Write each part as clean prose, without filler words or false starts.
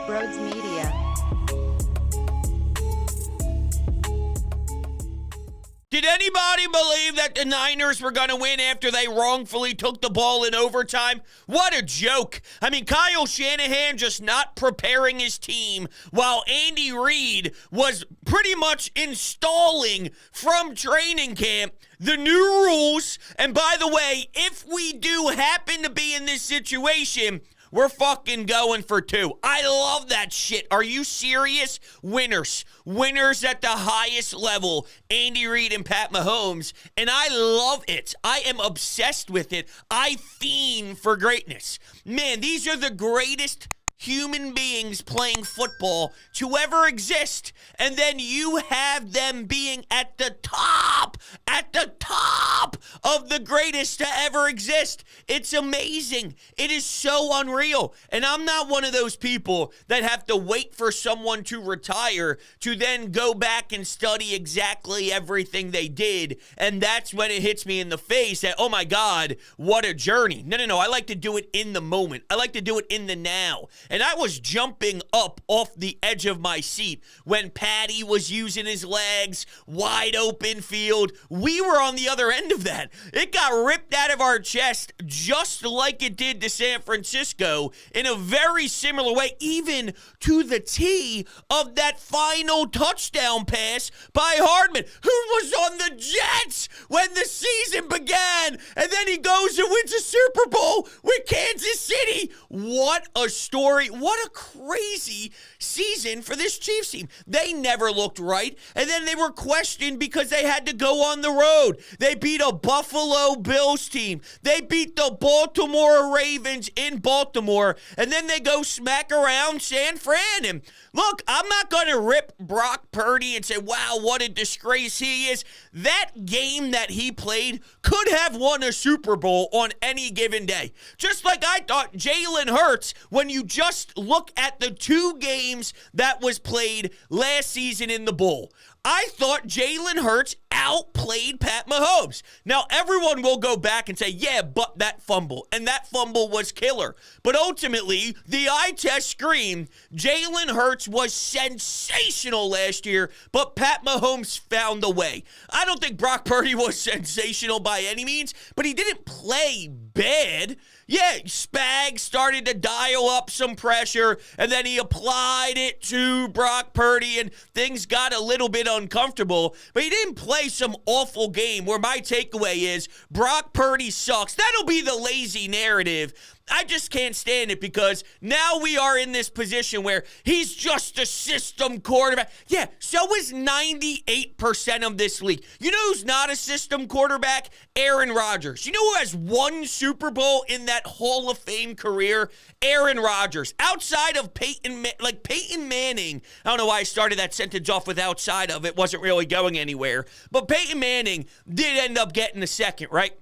Brodes Media. Did anybody believe that the Niners were going to win after they wrongfully took the ball in overtime? What a joke. I mean, Kyle Shanahan just not preparing his team while Andy Reid was pretty much installing from training camp the new rules. And by the way, if we do happen to be in this situation, we're fucking going for two. I love that shit. Are you serious? Winners. Winners at the highest level. Andy Reid and Pat Mahomes. And I love it. I am obsessed with it. I fiend for greatness. Man, these are the greatest human beings playing football to ever exist. And then you have them being at the top of the greatest to ever exist. It's amazing. It is so unreal. And I'm not one of those people that have to wait for someone to retire to then go back and study exactly everything they did. And that's when it hits me in the face that, oh my God, what a journey. No. I like to do it in the moment. I like to do it in the now. And I was jumping up off the edge of my seat when Patty was using his legs, wide open field. We were on the other end of that. It got ripped out of our chest just like it did to San Francisco in a very similar way, even to the T of that final touchdown pass by Hardman, who was on the Jets when the season began, and then he goes and wins a Super Bowl with Kansas City. What a story. What a crazy season for this Chiefs team. They never looked right, and then they were questioned because they had to go on the road. They beat a Buffalo Bills team. They beat the Baltimore Ravens in Baltimore, and then they go smack around San Fran. And look, I'm not going to rip Brock Purdy and say, wow, what a disgrace he is. That game that he played could have won a Super Bowl on any given day. Just like I thought Jalen Hurts, when you just look at the two games that was played last season in the bowl, I thought Jalen Hurts outplayed Pat Mahomes. Now, everyone will go back and say, yeah, but that fumble, and that fumble was killer. But ultimately, the eye test screamed Jalen Hurts was sensational last year, but Pat Mahomes found a way. I don't think Brock Purdy was sensational by any means, but he didn't play bad. Yeah, Spags started to dial up some pressure, and then he applied it to Brock Purdy, and things got a little bit uncomfortable, but he didn't play some awful game where my takeaway is Brock Purdy sucks. That'll be the lazy narrative. I just can't stand it because now we are in this position where he's just a system quarterback. Yeah, so is 98% of this league. You know who's not a system quarterback? Aaron Rodgers. You know who has one Super Bowl in that Hall of Fame career? Aaron Rodgers. Outside of Peyton Manning. I don't know why I started that sentence off with outside of. It wasn't really going anywhere. But Peyton Manning did end up getting a second, right?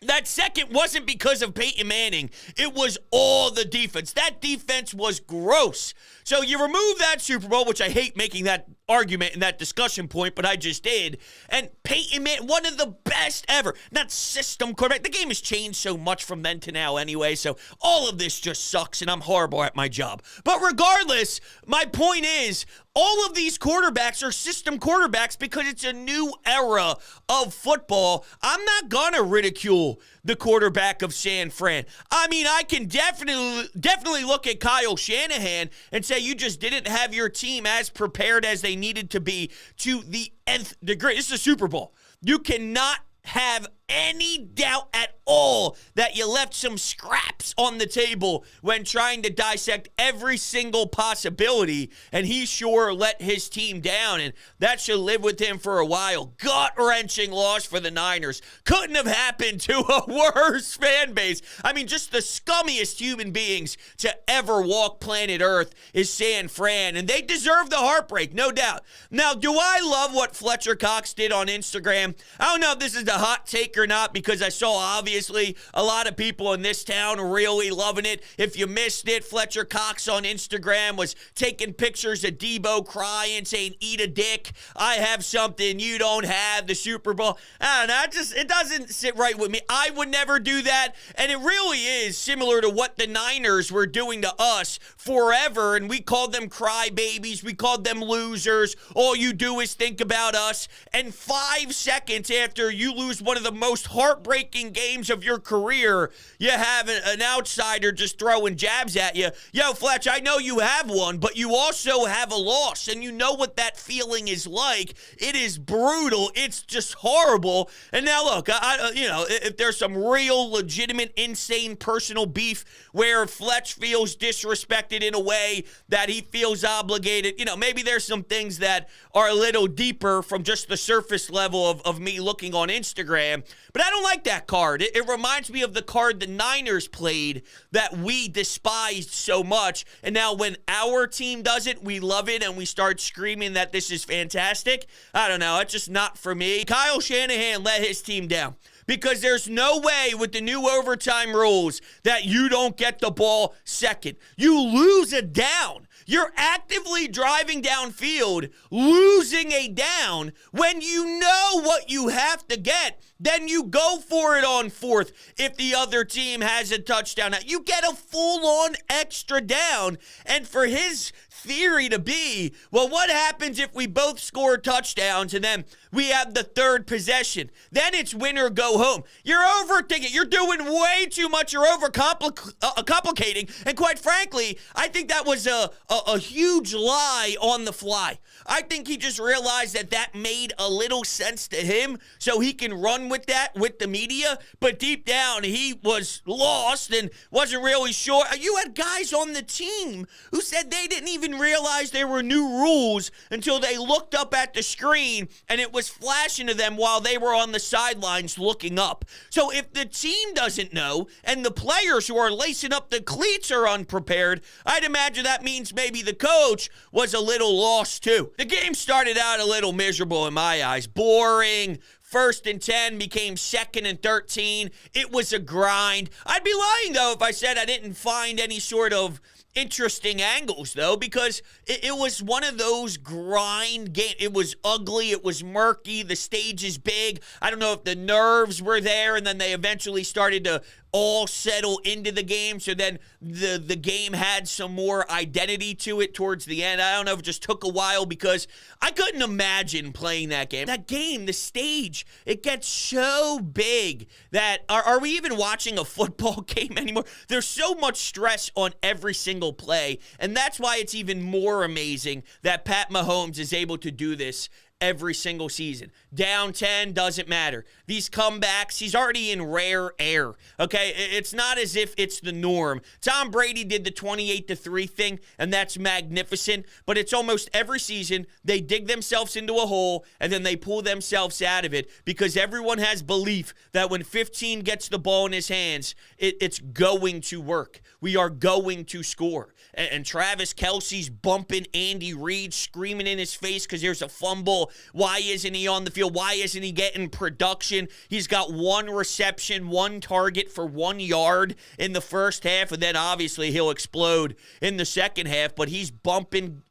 That second wasn't because of Peyton Manning. It was all the defense. That defense was gross. So you remove that Super Bowl, which I hate making that argument and that discussion point, but I just did. And Peyton Manning, one of the best ever. Not system quarterback. The game has changed so much from then to now anyway, so all of this just sucks, and I'm horrible at my job. But regardless, my point is, all of these quarterbacks are system quarterbacks because it's a new era of football. I'm not going to ridicule the quarterback of San Fran. I mean, I can definitely look at Kyle Shanahan and say you just didn't have your team as prepared as they needed to be to the nth degree. This is a Super Bowl. You cannot have any doubt at all that you left some scraps on the table when trying to dissect every single possibility, and he sure let his team down, and that should live with him for a while. Gut-wrenching loss for the Niners. Couldn't have happened to a worse fan base. I mean, just the scummiest human beings to ever walk planet Earth is San Fran, and they deserve the heartbreak, no doubt. Now, do I love what Fletcher Cox did on Instagram? I don't know if this is the hot take or not because I saw obviously a lot of people in this town really loving it. If you missed it, Fletcher Cox on Instagram was taking pictures of Debo crying, saying, eat a dick. I have something you don't have, the Super Bowl. I don't know. It doesn't sit right with me. I would never do that. And it really is similar to what the Niners were doing to us forever. And we called them crybabies. We called them losers. All you do is think about us. And 5 seconds after you lose one of the most heartbreaking games of your career, you have an outsider just throwing jabs at you. Yo, Fletch, I know you have one, but you also have a loss. And you know what that feeling is like. It is brutal. It's just horrible. And now look, if there's some real, legitimate, insane personal beef where Fletch feels disrespected in a way that he feels obligated, maybe there's some things that are a little deeper from just the surface level of me looking on Instagram. But I don't like that card. It reminds me of the card the Niners played that we despised so much. And now when our team does it, we love it and we start screaming that this is fantastic. I don't know. It's just not for me. Kyle Shanahan let his team down. Because there's no way with the new overtime rules that you don't get the ball second. You lose a down. You're actively driving downfield, losing a down. When you know what you have to get, then you go for it on fourth. If the other team has a touchdown, you get a full-on extra down. And for his theory to be, well, what happens if we both score touchdowns and then we have the third possession? Then it's win or go home. You're overthinking. You're doing way too much. You're complicating. And quite frankly, I think that was a huge lie on the fly. I think he just realized that made a little sense to him, so he can run with that with the media. But deep down, he was lost and wasn't really sure. You had guys on the team who said they didn't even realize there were new rules until they looked up at the screen and it was flashing to them while they were on the sidelines looking up. So if the team doesn't know and the players who are lacing up the cleats are unprepared, I'd imagine that means maybe the coach was a little lost too. The game started out a little miserable in my eyes. Boring. 1st and 10 became 2nd and 13. It was a grind. I'd be lying, though, if I said I didn't find any sort of interesting angles, though, because it was one of those grind games. It was ugly. It was murky. The stage is big. I don't know if the nerves were there, and then they eventually started to all settle into the game, so then the game had some more identity to it towards the end. I don't know if it just took a while because I couldn't imagine playing that game. That game, the stage, it gets so big that are we even watching a football game anymore? There's so much stress on every single play, and that's why it's even more amazing that Pat Mahomes is able to do this every single season. Down 10, doesn't matter. These comebacks, he's already in rare air, okay? It's not as if it's the norm. Tom Brady did the 28-3 thing, and that's magnificent, but it's almost every season they dig themselves into a hole, and then they pull themselves out of it because everyone has belief that when 15 gets the ball in his hands, it's going to work. We are going to score. And Travis Kelce's bumping Andy Reid, screaming in his face because there's a fumble. Why isn't he on the field? Why isn't he getting production? He's got 1 reception, 1 target for 1 yard in the first half, and then obviously he'll explode in the second half, but he's bumping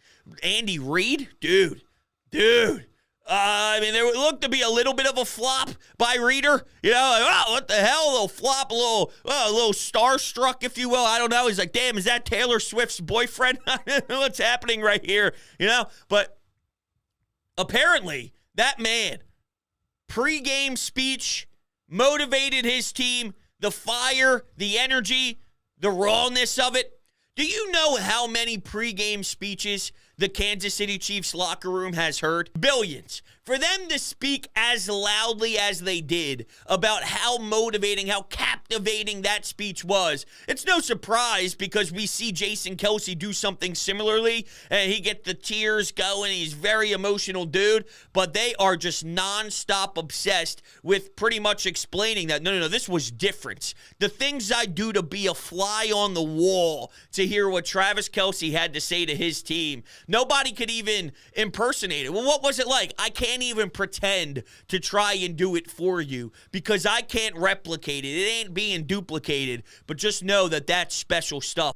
Andy Reid? Dude. There looked to be a little bit of a flop by Reader. What the hell? A little flop, a little starstruck, if you will. I don't know. He's like, damn, is that Taylor Swift's boyfriend? What's happening right here? But apparently, that man, pre-game speech, motivated his team, the fire, the energy, the rawness of it. Do you know how many pre-game speeches the Kansas City Chiefs locker room has heard? Billions. For them to speak as loudly as they did about how motivating, how captivating that speech was, it's no surprise because we see Jason Kelce do something similarly, and he gets the tears going. He's a very emotional dude, but they are just nonstop obsessed with pretty much explaining that, no, this was different. The things I do to be a fly on the wall to hear what Travis Kelce had to say to his team, nobody could even impersonate it. Well, what was it like? I can't can't even pretend to try and do it for you because I can't replicate it. It ain't being duplicated, but just know that that's special stuff.